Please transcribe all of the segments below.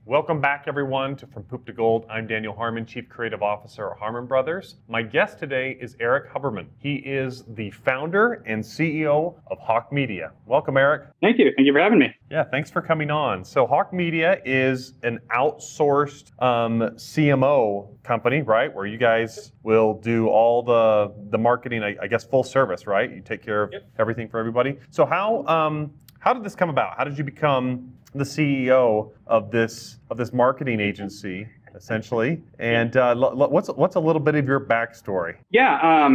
Welcome back, everyone, to From Poop to Gold. I'm Daniel Harmon, Chief Creative Officer at Harmon Brothers. My guest today is Erik Huberman. He is the founder and CEO of Hawke Media. Welcome, Erik. Thank you. Thank you for having me. Yeah, thanks for coming on. So Hawke Media is an outsourced CMO company, right? Where you guys will do all the marketing, I guess, full service, right? You take care of everything for everybody. So how did this come about? How did you become the CEO of this marketing agency, essentially? And what's a little bit of your backstory? Yeah,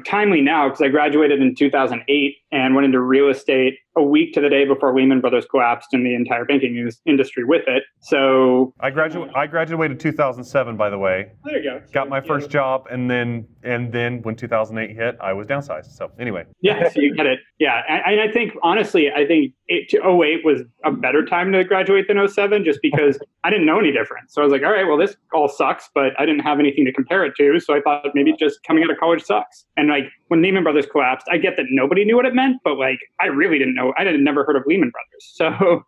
timely now because I graduated in 2008 and went into real estate a week to the day before Lehman Brothers collapsed and the entire banking industry with it. So I graduated 2007, by the way. There you go. Got my first job, and then when 2008 hit, I was downsized. So anyway. Yeah, so you get it. Yeah, and I think honestly, 08 was a better time to graduate than 07, just because I didn't know any different. So I was like, all right, well, this all sucks, but I didn't have anything to compare it to. So I thought maybe just coming out of college sucks. And like when Lehman Brothers collapsed, I get that nobody knew what it meant, but like I really didn't know. I had never heard of Lehman Brothers. So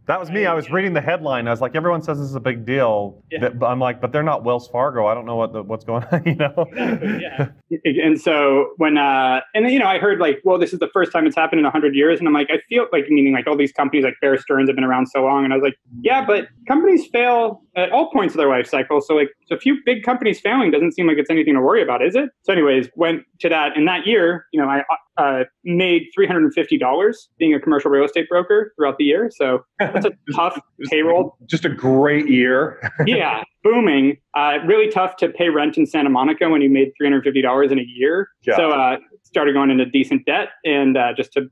that was me. I was reading the headline. I was like, everyone says this is a big deal. Yeah. But I'm like, but they're not Wells Fargo. I don't know what's going on, you know? Exactly, yeah. And so when, I heard like, well, this is the first time it's happened in 100 years. And I'm like, I feel like, meaning like all these companies like Bear Stearns have been around so long. And I was like, yeah, but companies fail at all points of their life cycle. So like a few big companies failing doesn't seem like it's anything to worry about, is it? So anyways, went to that. And that year, I made $350 being a commercial real estate broker throughout the year. So that's a tough payroll. Just a great year. Yeah, booming. Really tough to pay rent in Santa Monica when you made $350 in a year. Yeah. So started going into decent debt and just to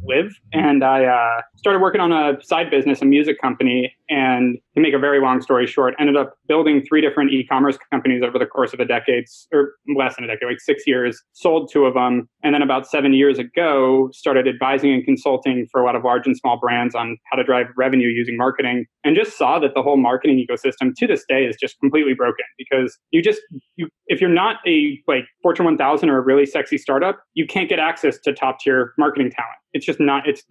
live. And I started working on a side business, a music company. And to make a very long story short, ended up building 3 different e-commerce companies over the course of a decade, or less than a decade, like 6 years, sold 2 of them. And then about 7 years ago, started advising and consulting for a lot of large and small brands on how to drive revenue using marketing, and just saw that the whole marketing ecosystem to this day is just completely broken, because if you're not a like Fortune 1000 or a really sexy startup, you can't get access to top tier marketing talent. It's just not, it's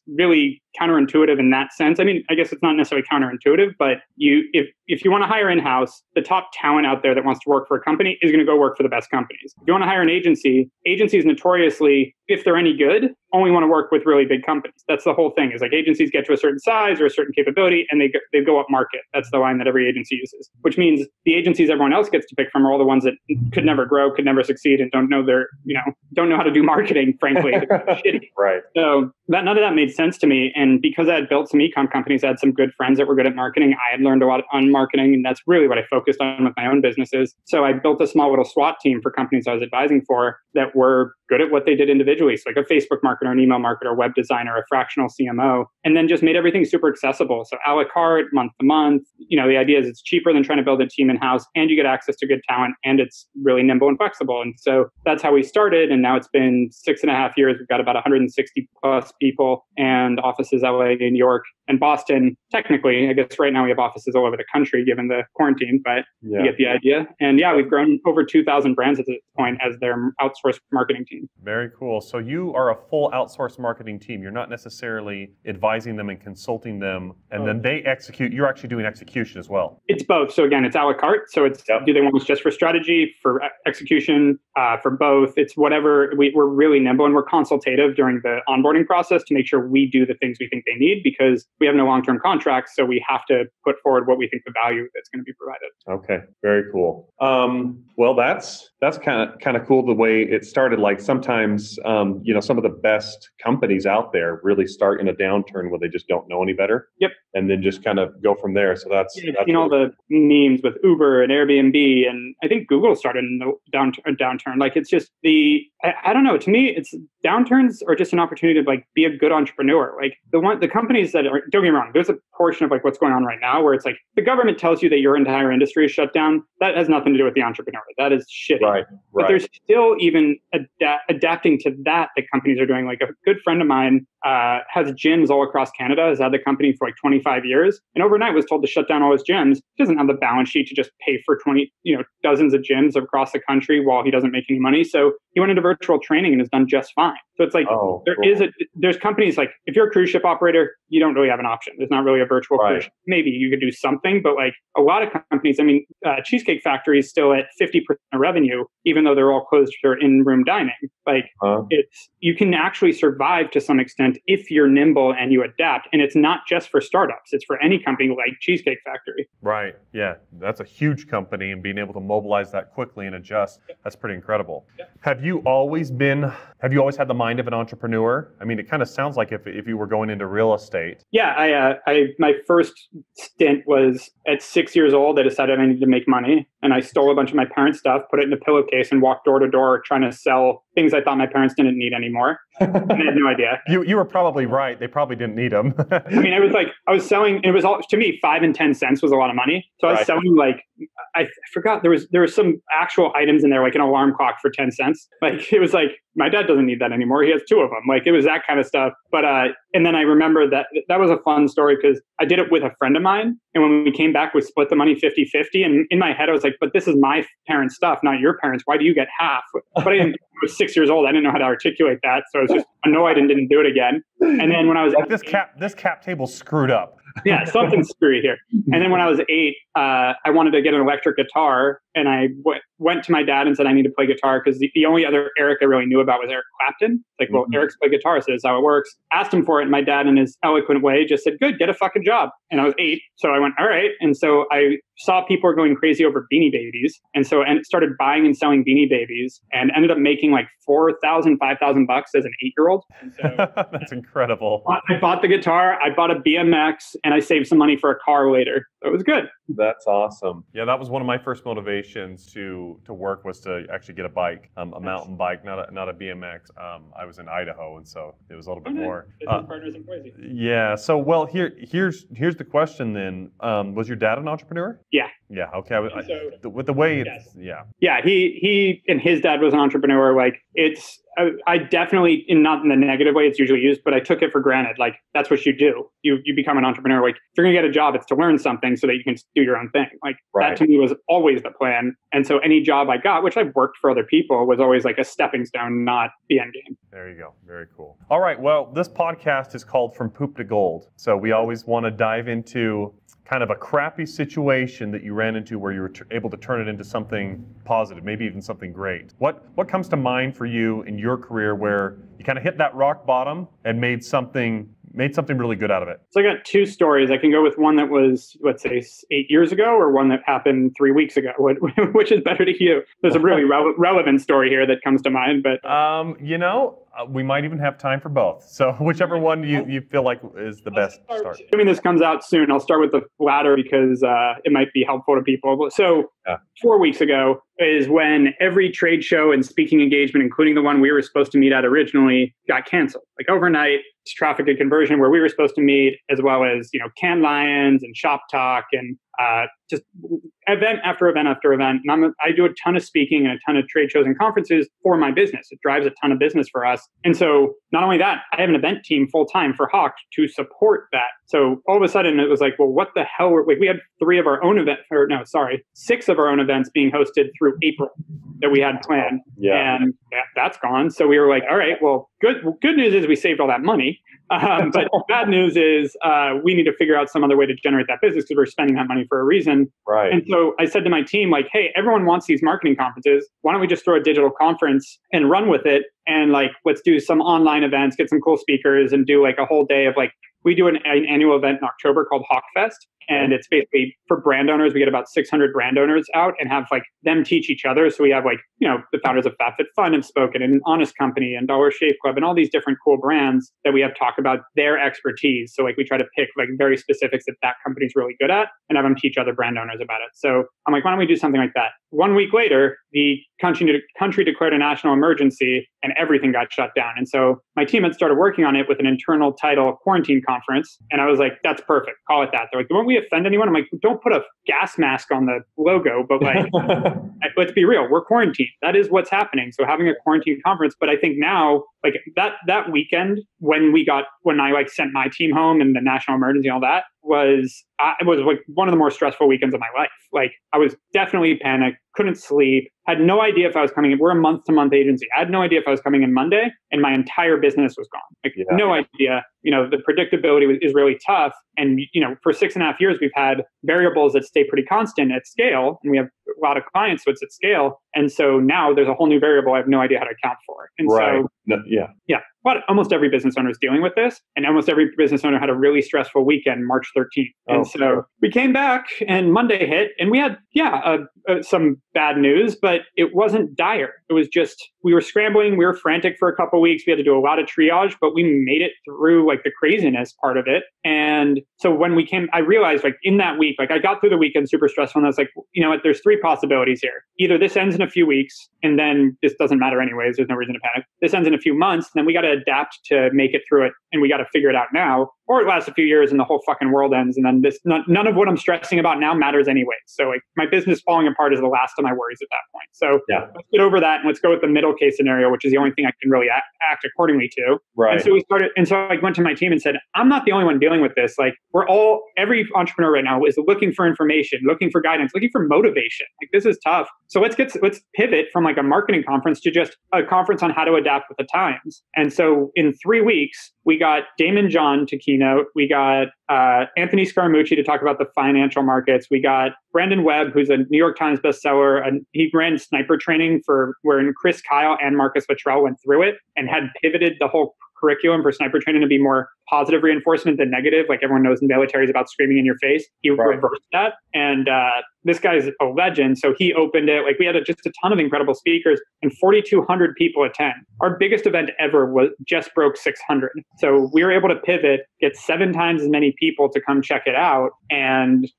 really counterintuitive in that sense. I mean, I guess it's not necessarily counterintuitive, but if you want to hire in-house, the top talent out there that wants to work for a company is going to go work for the best companies. If you want to hire an agency, agencies notoriously, if they're any good, only want to work with really big companies. That's the whole thing, is like agencies get to a certain size or a certain capability and they go up market. That's the line that every agency uses, which means the agencies everyone else gets to pick from are all the ones that could never grow, could never succeed, and don't know how to do marketing, frankly. Shitty. Right. So none of that made sense to me. And because I had built some e-com companies, I had some good friends that were good at marketing. I had learned a lot on marketing, and that's really what I focused on with my own businesses. So I built a small little SWAT team for companies I was advising for that were good at what they did individually. So like a Facebook marketer, an email marketer, web designer, a fractional CMO, and then just made everything super accessible. So a la carte, month to month. The idea is it's cheaper than trying to build a team in-house, and you get access to good talent, and it's really nimble and flexible. And so that's how we started. And now it's been 6.5 years. We've got about 160 plus people, and offices LA, New York, and Boston. Technically, I guess right now we have offices all over the country given the quarantine, but you get the idea. And yeah, we've grown over 2,000 brands at this point as their outsourced marketing team. Very cool. So you are a full outsourced marketing team. You're not necessarily advising them and consulting them, and then they execute. You're actually doing execution as well. It's both. So again, it's a la carte. So it's do they want us just for strategy, for execution, for both? It's whatever. We're really nimble, and we're consultative during the onboarding process to make sure we do the things we think they need, because we have no long-term contracts. So we have to put forward what we think the value that's going to be provided. Okay. Very cool. Well, that's kind of cool the way it started. Like sometimes, some of the best companies out there really start in a downturn where they just don't know any better. Yep. And then just kind of go from there. So that's all the memes with Uber and Airbnb, and I think Google started in a downturn. Like it's just I don't know. To me, it's downturns are just an opportunity to like be a good entrepreneur. Like the companies that are, don't get me wrong, there's a portion of like what's going on right now where it's like the government tells you that your entire industry is shut down. That has nothing to do with the entrepreneur. That is shitty. Right. But there's still even adapting to that companies are doing. Like a good friend of mine has gyms all across Canada, has had the company for like 25 years, and overnight was told to shut down all his gyms. He doesn't have the balance sheet to just pay for dozens of gyms across the country while he doesn't make any money. So he went into virtual training and has done just fine. So it's like there's companies like, if you're a cruise ship operator, you don't really have an option. There's not really a virtual cruise ship. Maybe you could do something, but like a lot of companies, I mean, Cheesecake Factory is still at 50% of revenue, even though they're all closed for in-room dining. Like you can actually survive to some extent if you're nimble and you adapt. And it's not just for startups. It's for any company like Cheesecake Factory. Right. Yeah. That's a huge company, and being able to mobilize that quickly and adjust, that's pretty incredible. Yeah. Have you always had the mind of an entrepreneur? I mean, it kind of sounds like if you were going into real estate. Yeah. My first stint was at 6 years old. I decided I needed to make money, and I stole a bunch of my parents' stuff, put it in a pillowcase, and walked door to door trying to sell things I thought my parents didn't need anymore. I had no idea. You were probably right. They probably didn't need them. I mean, I was selling, and it was all, to me, 5 and 10 cents was a lot of money. So I was selling I forgot there was some actual items in there, like an alarm clock for 10 cents. Like, it was like, my dad doesn't need that anymore. He has 2 of them. Like, it was that kind of stuff. But, and then I remember that was a fun story because I did it with a friend of mine. And when we came back, we split the money 50-50. And in my head, I was like, but this is my parents' stuff, not your parents. Why do you get half? But I was 6 years old. I didn't know how to articulate that. So I was just annoyed and didn't do it again. And then when I was like, this cap table's screwed up. Yeah, something's screwy here. And then when I was 8, I wanted to get an electric guitar, and I went to my dad and said, I need to play guitar, because the only other Eric I really knew about was Eric Clapton. Like, well, Eric's play guitar, so this is how it works. Asked him for it, and my dad, in his eloquent way, just said, good, get a fucking job. And I was 8, so I went, all right. And so I saw people were going crazy over Beanie Babies, and so started buying and selling Beanie Babies, and ended up making like $4,000, $5,000 as an 8-year-old. So that's incredible. I bought the guitar, I bought a BMX, and I saved some money for a car later. So it was good. That's awesome. Yeah, that was one of my first motivations to work, was to actually get a bike, a mountain bike, not a BMX. I was in Idaho, and so it was a little bit more. Business partners in Boise. Yeah. So, well, here's the question then. Was your dad an entrepreneur? Yeah. Yeah. Okay. With the way it's, Yeah. He and his dad was an entrepreneur. Like, it's, I definitely, not in the negative way it's usually used, but I took it for granted. Like, that's what you do. You become an entrepreneur. Like, if you're going to get a job, it's to learn something so that you can do your own thing. Like, that to me was always the plan. And so any job I got, which I've worked for other people, was always like a stepping stone, not the end game. There you go. Very cool. All right. Well, this podcast is called From Poop to Gold. So we always want to dive into kind of a crappy situation that you ran into where you were able to turn it into something positive, maybe even something great. What comes to mind for you in your career where you kind of hit that rock bottom and made something really good out of it? So I got 2 stories. I can go with one that was, let's say, 8 years ago, or one that happened 3 weeks ago. Which is better to you? There's a really relevant story here that comes to mind. But we might even have time for both. So whichever one you feel like is the best start. Assuming this comes out soon, I'll start with the latter because it might be helpful to people. So 4 weeks ago is when every trade show and speaking engagement, including the one we were supposed to meet at originally, got canceled. Like, overnight, traffic and conversion, where we were supposed to meet, as well as, Cannes Lions and Shop Talk and just event after event after event. And I do a ton of speaking and a ton of trade shows and conferences for my business. It drives a ton of business for us. And so not only that, I have an event team full time for Hawke to support that. So all of a sudden it was like, well, what the hell? We had 6 of our own events being hosted through April that we had planned. Yeah. And that's gone. So we were like, all right, well, good news is we saved all that money. But bad news is we need to figure out some other way to generate that business, because we're spending that money for a reason. Right. And so I said to my team, like, hey, everyone wants these marketing conferences. Why don't we just throw a digital conference and run with it? And like, let's do some online events, get some cool speakers, and do like a whole day of like, we do an annual event in October called Hawke Fest. And it's basically for brand owners. We get about 600 brand owners out and have like them teach each other. So we have like, the founders of FabFitFun have spoken, and Honest Company and Dollar Shave Club and all these different cool brands that we have talk about their expertise. So like, we try to pick like very specifics that company's really good at and have them teach other brand owners about it. So I'm like, why don't we do something like that? 1 week later, the country declared a national emergency and everything got shut down. And so my team had started working on it with an internal title, Quarantine conference. And I was like, that's perfect. Call it that. They're like, won't we offend anyone? I'm like, don't put a gas mask on the logo, but like, let's be real. We're quarantined. That is what's happening. So having a quarantine conference, but I think now, like that weekend when I like sent my team home and the national emergency and all that it was like one of the more stressful weekends of my life. Like I was definitely panicked, couldn't sleep, had no idea if I was coming in. We're a month-to-month agency. I had no idea if I was coming in Monday, and my entire business was gone. Like no idea. The predictability is really tough. And for 6.5 years, we've had variables that stay pretty constant at scale, and we have a lot of clients, so it's at scale. And so now there's a whole new variable I have no idea how to account for. And so but almost every business owner is dealing with this, and almost every business owner had a really stressful weekend, March 13th. And so we came back, and Monday hit, and we had some bad news, but it wasn't dire. It was just we were scrambling, we were frantic for a couple of weeks. We had to do a lot of triage, but we made it through like the craziness part of it. And so when we came, I realized like in that week, like I got through the weekend super stressful, and I was like, you know what? There's 3 possibilities here. Either this ends in a few weeks, and then this doesn't matter anyways. There's no reason to panic. This ends in a few months, and then we got to adapt to make it through it, and we got to figure it out now. Or it lasts a few years and the whole fucking world ends, and then none of what I'm stressing about now matters anyway. So like my business falling apart is the last of my worries at that point. So let's get over that, and let's go with the middle case scenario, which is the only thing I can really act accordingly to. Right. And so I went to my team and said, I'm not the only one dealing with this. Like every entrepreneur right now is looking for information, looking for guidance, looking for motivation. Like this is tough. So let's pivot from like a marketing conference to just a conference on how to adapt with the times. And so in 3 weeks, we got Damon John to keynote. We got Anthony Scaramucci to talk about the financial markets. We got Brandon Webb, who's a New York Times bestseller, and he ran sniper training wherein Chris Kyle and Marcus Luttrell went through it and had pivoted the whole curriculum for sniper training to be more positive reinforcement than negative. Like everyone knows in military is about screaming in your face. He reversed that. And this guy's a legend. So he opened it. Like we had just a ton of incredible speakers, and 4,200 people attend. Our biggest event ever just broke 600. So we were able to pivot, get 7 times as many people to come check it out. And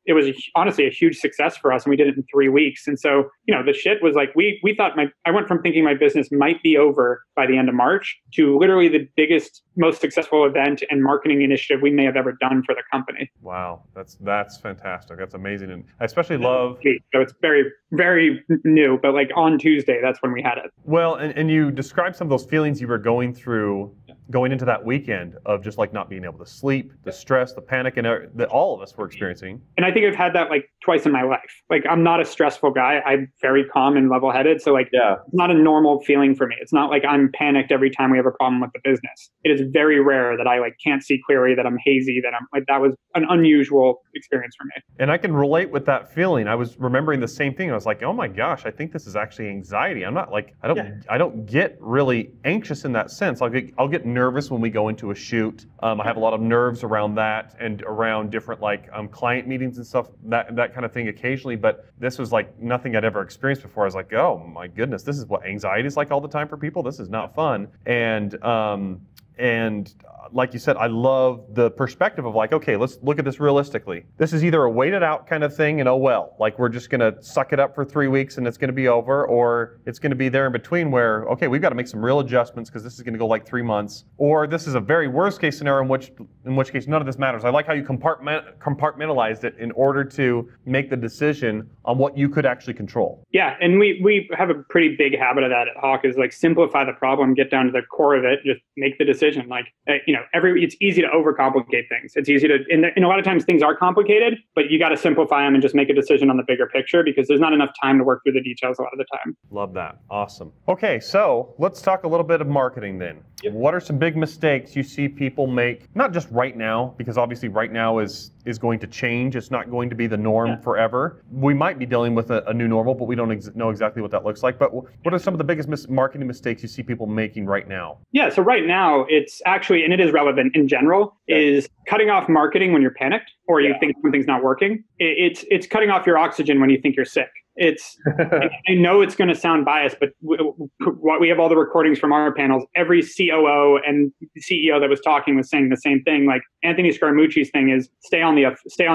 it was honestly a huge success for us. And we did it in 3 weeks. And so, the shit was like, we thought I went from thinking my business might be over by the end of March to literally the biggest, most successful event and marketing initiative we may have ever done for the company. Wow. That's fantastic. That's amazing. And I especially love... So it's very, very new, but like on Tuesday, that's when we had it. Well, and you described some of those feelings you were going through going into that weekend of just like not being able to sleep, the stress, the panic, and that all of us were experiencing. And I think I've had that like twice in my life. Like I'm not a stressful guy. I'm very calm and level-headed. So like it's not a normal feeling for me. It's not like I'm panicked every time we have a problem with the business. It is very rare that I like can't see clearly, that I'm hazy, that was an unusual experience for me. And I can relate with that feeling. I was remembering the same thing. I was like, oh my gosh, I think this is actually anxiety. I'm not like, I don't get really anxious in that sense. I'll get nervous when we go into a shoot. I have a lot of nerves around that and around different like client meetings and stuff, that kind of thing occasionally. But this was like nothing I'd ever experienced before. I was like, oh my goodness, this is what anxiety is like all the time for people. This is not fun. And like you said, I love the perspective of like, okay, let's look at this realistically. This is either a waited out kind of thing and like we're just going to suck it up for 3 weeks and it's going to be over, or it's going to be there in between where, okay, we've got to make some real adjustments because this is going to go like 3 months, or this is a very worst case scenario in which case none of this matters. I like how you compartmentalized it in order to make the decision on what you could actually control. Yeah, and we have a pretty big habit of that at Hawke, is like simplify the problem, get down to the core of it, just make the decision. Like, it's easy to overcomplicate things. It's easy to, and a lot of times things are complicated, but you got to simplify them and just make a decision on the bigger picture because there's not enough time to work through the details a lot of the time. Love that. Awesome. Okay, so let's talk a little bit of marketing then. Yep. What are some big mistakes you see people make, not just right now, because obviously right now is going to change. It's not going to be the norm forever. We might be dealing with a new normal, but we don't know exactly what that looks like. But what are some of the biggest marketing mistakes you see people making right now? Yeah, so right now it's actually, and it is relevant in general, is cutting off marketing when you're panicked or you think something's not working. It's cutting off your oxygen when you think you're sick. I know it's going to sound biased, but we have all the recordings from our panels. Every COO and CEO that was talking was saying the same thing. Like Anthony Scaramucci's thing is stay on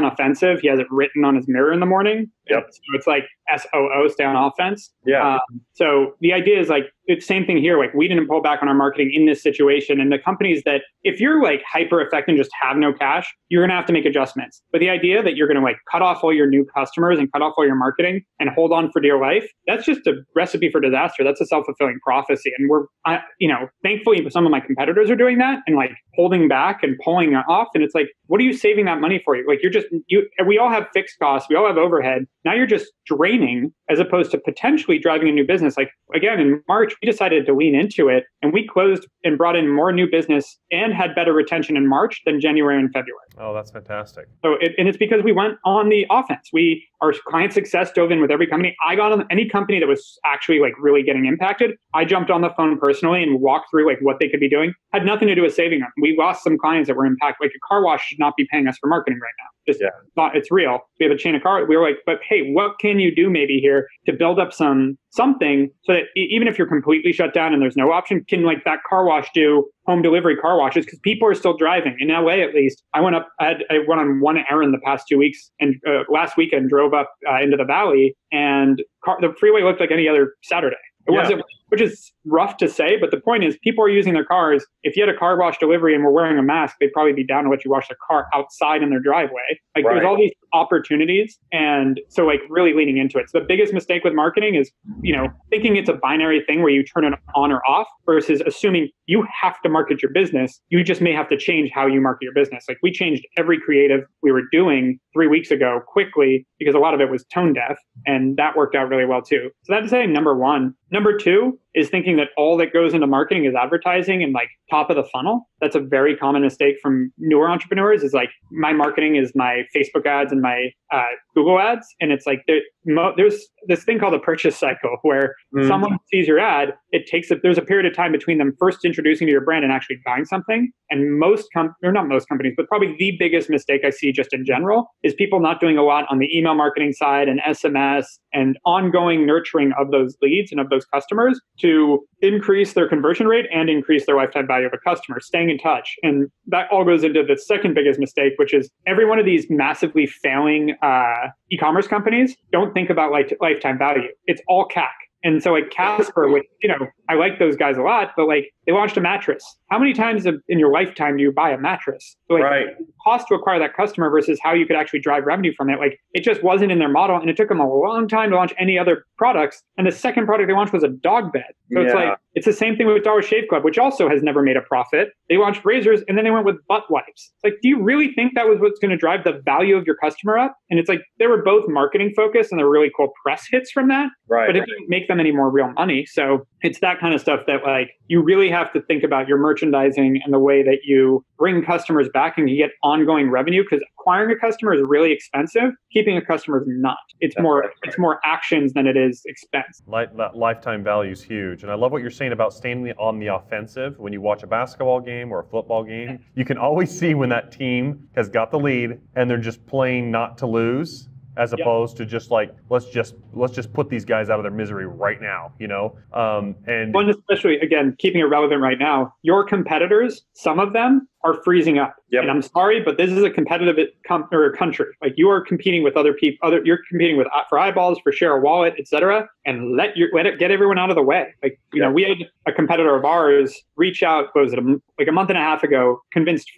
offensive. He has it written on his mirror in the morning. Yep. So it's like SOO, stay on offense. Yeah. So the idea is like it's same thing here. Like we didn't pull back on our marketing in this situation. And the companies that, if you're like hyper effective and just have no cash, you're going to have to make adjustments. But the idea that you're going to like cut off all your new customers and cut off all your marketing and hold on for dear life, that's just a recipe for disaster. That's a self-fulfilling prophecy. And thankfully some of my competitors are doing that and like holding back and pulling it off. And it's like, what are you saving that money for? Like we all have fixed costs. We all have overhead. Now you're just draining as opposed to potentially driving a new business. Like again, in March, we decided to lean into it and we closed and brought in more new business and had better retention in March than January and February. Oh, that's fantastic. So it's because we went on the offense. Our client success dove in with every company. I got on any company that was actually like really getting impacted. I jumped on the phone personally and walked through like what they could be doing. Had nothing to do with saving them. We lost some clients that were impacted. Like a car wash should not be paying us for marketing right now. It's real. We have a chain of car. We were like, but hey, what can you do maybe here to build up something so that even if you're completely shut down and there's no option, can like that car wash do home delivery car washes? Because people are still driving. In LA, at least, I went on one errand the past 2 weeks, and last weekend drove up into the valley, and the freeway looked like any other Saturday. It wasn't, which is rough to say, but the point is people are using their cars. If you had a car wash delivery and were wearing a mask, they'd probably be down to let you wash their car outside in their driveway. Like there's all these opportunities. And so like really leaning into it. So the biggest mistake with marketing is, thinking it's a binary thing where you turn it on or off versus assuming you have to market your business. You just may have to change how you market your business. Like we changed every creative we were doing 3 weeks ago quickly because a lot of it was tone deaf, and that worked out really well too. So that's saying number one. Number two is thinking that all that goes into marketing is advertising and like top of the funnel. That's a very common mistake from newer entrepreneurs, is like my marketing is my Facebook ads and my Google ads. And it's like there's this thing called a purchase cycle where someone sees your ad, there's a period of time between them first introducing to your brand and actually buying something. And not most companies, but probably the biggest mistake I see just in general is people not doing a lot on the email marketing side and SMS and ongoing nurturing of those leads and of those customers to increase their conversion rate and increase their lifetime value of a customer, staying in touch. And that all goes into the second biggest mistake, which is every one of these massively failing e-commerce companies don't think about lifetime value. It's all CAC. And so like Casper, which, I like those guys a lot, but like they launched a mattress. How many times in your lifetime do you buy a mattress? So like the cost to acquire that customer versus how you could actually drive revenue from it. Like it just wasn't in their model, and it took them a long time to launch any other products. And the second product they launched was a dog bed. So it's like, it's the same thing with Dollar Shave Club, which also has never made a profit. They launched razors and then they went with butt wipes. It's like, do you really think that was what's going to drive the value of your customer up? And it's like, they were both marketing focused and there were really cool press hits from that, but it didn't make them any more real money. So it's that kind of stuff that like, you really have to think about your merchandising and the way that you bring customers back and you get ongoing revenue, because acquiring a customer is really expensive. Keeping a customer is not. It's more actions than it is expense. Lifetime value is huge. And I love what you're saying about staying on the offensive. When you watch a basketball game or a football game, you can always see when that team has got the lead and they're just playing not to lose, as opposed to just like, let's just put these guys out of their misery right now, and one, especially again, keeping it relevant right now, your competitors, some of them are freezing up. And I'm sorry, but this is a competitive country. Like you are competing with other people, you're competing for eyeballs, for share of wallet, et cetera, and let it get everyone out of the way. Like, we had a competitor of ours reach out, like a month and a half ago, convinced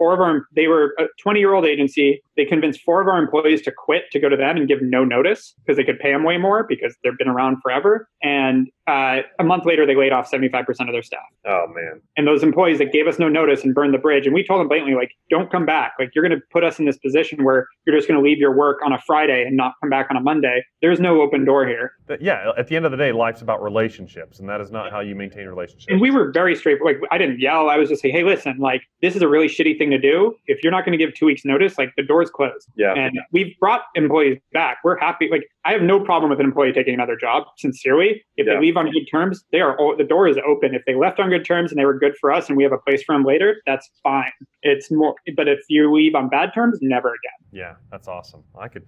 they were a 20-year-old agency. They convinced 4 of our employees to quit, to go to them and give no notice because they could pay them way more because they've been around forever. And a month later, they laid off 75% of their staff. Oh, man. And those employees that gave us no notice and burned the bridge. And we told them blatantly, like, don't come back. Like, you're going to put us in this position where you're just going to leave your work on a Friday and not come back on a Monday. There's no open door here. But yeah, at the end of the day, life's about relationships, and that is not how you maintain relationships. And we were very straightforward. Like, I didn't yell. I was just saying, hey, listen, like, this is a really shitty thing to do. If you're not going to give 2 weeks notice, like, the door's closed. And we've brought employees back. We're happy. Like, I have no problem with an employee taking another job, sincerely. If they leave on good terms, the door is open. If they left on good terms and they were good for us and we have a place for them later, that's fine. It's more, but if you leave on bad terms, never again. Yeah, that's awesome. I could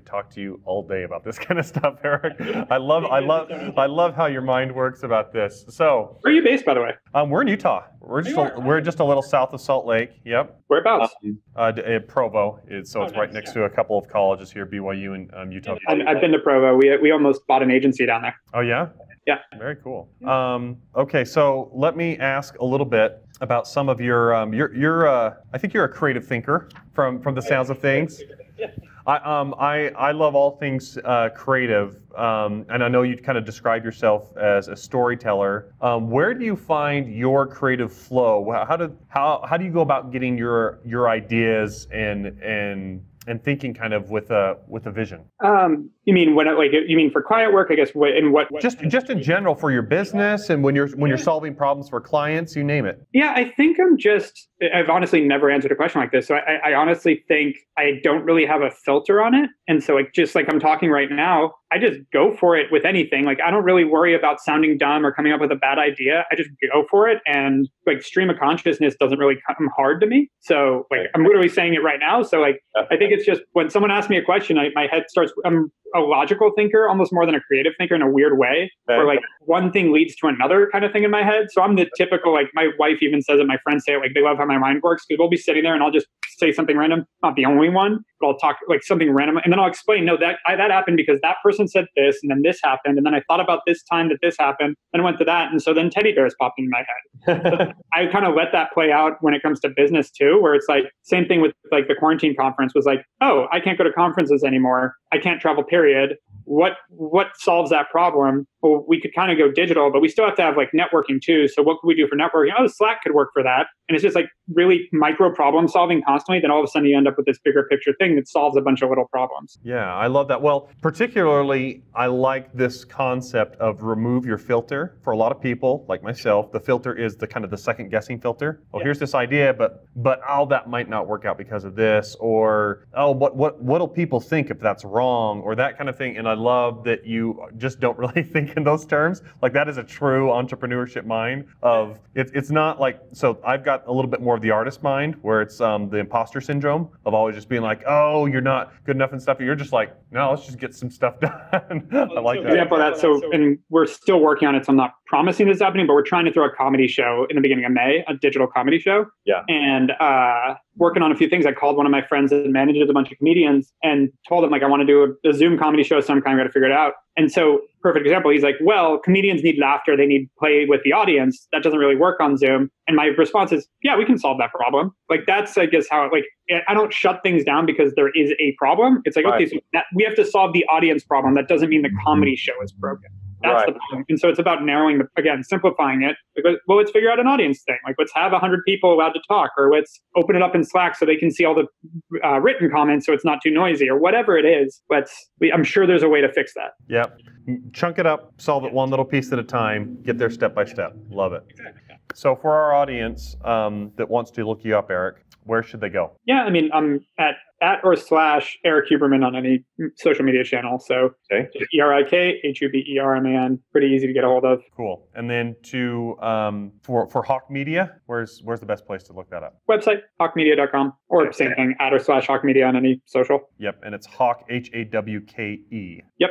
talk to you all day about this kind of stuff, Erik. I love how your mind works about this. So, where are you based, by the way? We're in Utah. We're just a little south of Salt Lake. Yep. Whereabouts? Provo. It's right next to a couple of colleges here, BYU and Utah. I've been to Provo. We almost bought an agency down there. Oh yeah. Yeah. Very cool. Okay, so let me ask a little bit about some of your I think you're a creative thinker from the sounds of things. I love all things creative, and I know you kind of describe yourself as a storyteller. Where do you find your creative flow? How do you go about getting your ideas and thinking kind of with a vision? You mean you mean for client work? I guess what? Just in general for your business and when you're solving problems for clients, you name it. Yeah, I think I've honestly never answered a question like this. So I honestly think I don't really have a filter on it. And so just like I'm talking right now, I just go for it with anything. Like I don't really worry about sounding dumb or coming up with a bad idea. I just go for it. And like stream of consciousness doesn't really come hard to me. So like I'm literally saying it right now. So like I think it's just when someone asks me a question, my head starts, I'm a logical thinker, almost more than a creative thinker in a weird way, where like one thing leads to another kind of thing in my head. So I'm the typical, like my wife even says it, my friends say it, like they love how my mind works because we'll be sitting there and I'll just say something random, not the only one, but I'll talk like something random. And then I'll explain, no, that happened because that person said this and then this happened. And then I thought about this time that this happened and went to that. And so then teddy bears popped in my head. So I kind of let that play out when it comes to business too, where it's like same thing with like the quarantine conference was like, oh, I can't go to conferences anymore. I can't travel, period. What solves that problem? Well, we could kind of go digital, but we still have to have like networking too. So what could we do for networking? Oh, Slack could work for that. And it's just like really micro problem solving constantly. Then all of a sudden you end up with this bigger picture thing that solves a bunch of little problems. Yeah, I love that. Well, particularly I like this concept of remove your filter. For a lot of people, like myself, the filter is the kind of the second guessing filter. Oh, here's this idea, but that might not work out because of this, or what'll people think if that's wrong, or that kind of thing. And I love that you just don't really think in those terms. Like that is a true entrepreneurship mind of it's not like, so I've got a little bit more of the artist mind where it's the imposter syndrome of always just being like, oh, you're not good enough and stuff. And you're just like, no, let's just get some stuff done. I like that. Example of that. So, and we're still working on it. So I'm not promising this is happening, but we're trying to throw a comedy show in the beginning of May, a digital comedy show. Yeah. And working on a few things. I called one of my friends that manages a bunch of comedians and told him like, I want to do a Zoom comedy show. So I'm kind of got to figure it out. And so perfect example, he's like, well, comedians need laughter. They need play with the audience. That doesn't really work on Zoom. And my response is, yeah, we can solve that problem. Like that's, I guess, how like, I don't shut things down because there is a problem. It's like, okay, so we have to solve the audience problem. That doesn't mean the comedy show is broken. That's the problem. And so it's about narrowing simplifying it. Because, well, let's figure out an audience thing. Like, let's have 100 people allowed to talk, or let's open it up in Slack so they can see all the written comments so it's not too noisy, or whatever it is. I'm sure there's a way to fix that. Yep. Chunk it up, solve it one little piece at a time, get there step by step. Love it. Exactly. So for our audience that wants to look you up, Erik, where should they go? Yeah, I mean, I'm at or / Erik Huberman on any social media channel. So Erik Huberman, pretty easy to get a hold of. Cool. And then for Hawke Media, where's the best place to look that up? Website, hawkemedia.com, or same thing, at or / Hawke Media on any social. Yep, and it's Hawke, Hawke. Yep.